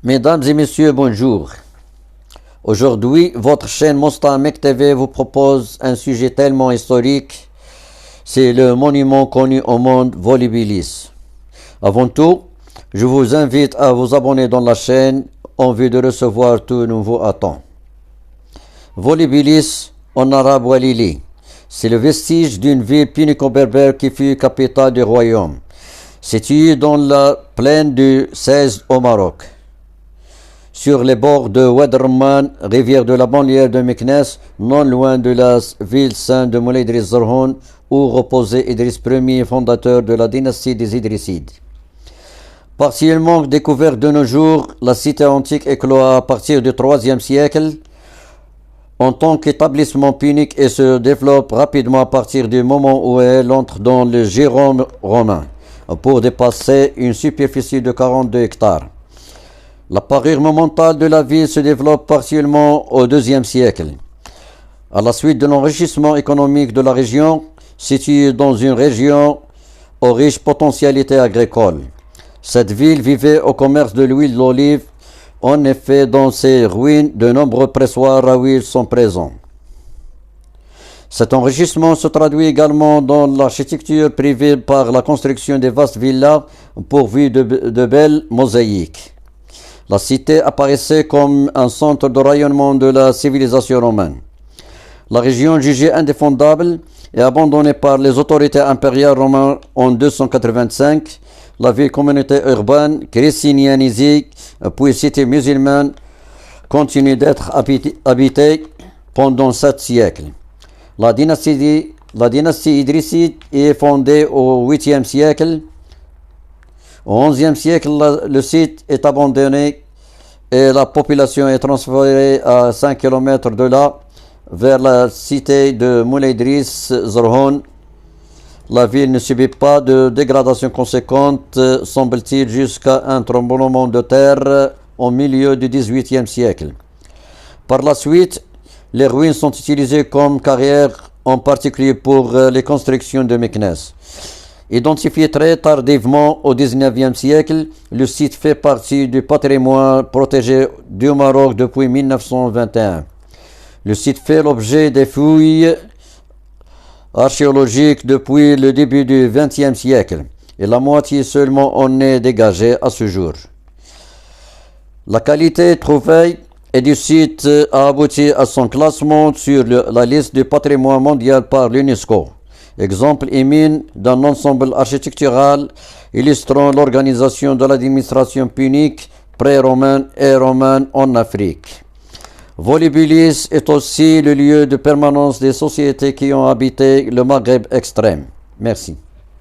Mesdames et messieurs, bonjour. Aujourd'hui, votre chaîne Mostamek TV vous propose un sujet tellement historique, c'est le monument connu au monde Volubilis. Avant tout, je vous invite à vous abonner dans la chaîne en vue de recevoir tout nouveau à temps. Volubilis, en arabe Walili, c'est le vestige d'une ville punico-berbère qui fut capitale du royaume, située dans la plaine du 16 au Maroc. Sur les bords de Oued-Rumman, rivière de la banlieue de Meknès, non loin de la ville sainte de Moulay Idriss Zerhoun, où reposait Idriss Ier, fondateur de la dynastie des Idrissides. Partiellement découverte de nos jours, la cité antique éclot à partir du IIIe siècle en tant qu'établissement punique et se développe rapidement à partir du moment où elle entre dans le giron romain, pour dépasser une superficie de 42 hectares. La parure monumentale de la ville se développe partiellement au IIe siècle. À la suite de l'enrichissement économique de la région, située dans une région aux riches potentialités agricoles. Cette ville vivait au commerce de l'huile d'olive. En effet, dans ses ruines, de nombreux pressoirs à huile sont présents. Cet enrichissement se traduit également dans l'architecture privée par la construction de vastes villas pourvues de belles mosaïques. La cité apparaissait comme un centre de rayonnement de la civilisation romaine. La région jugée indéfendable et abandonnée par les autorités impériales romaines en 285, la ville communauté urbaine, chrétianisée, puis cité musulmane, continue d'être habitée pendant 7 siècles. La dynastie idrisside est fondée au 8e siècle. Au XIe siècle, le site est abandonné et la population est transférée à 5 km de là, vers la cité de Moulay Idriss Zerhoun. La ville ne subit pas de dégradation conséquente, semble-t-il, jusqu'à un tremblement de terre au milieu du XVIIIe siècle. Par la suite, les ruines sont utilisées comme carrières, en particulier pour les constructions de Meknès. Identifié très tardivement au XIXe siècle, le site fait partie du patrimoine protégé du Maroc depuis 1921. Le site fait l'objet des fouilles archéologiques depuis le début du XXe siècle et la moitié seulement en est dégagée à ce jour. La qualité trouvée et du site a abouti à son classement sur la liste du patrimoine mondial par l'UNESCO. Exemple émine d'un ensemble architectural illustrant l'organisation de l'administration punique pré-romaine et romaine en Afrique. Volubilis est aussi le lieu de permanence des sociétés qui ont habité le Maghreb extrême. Merci.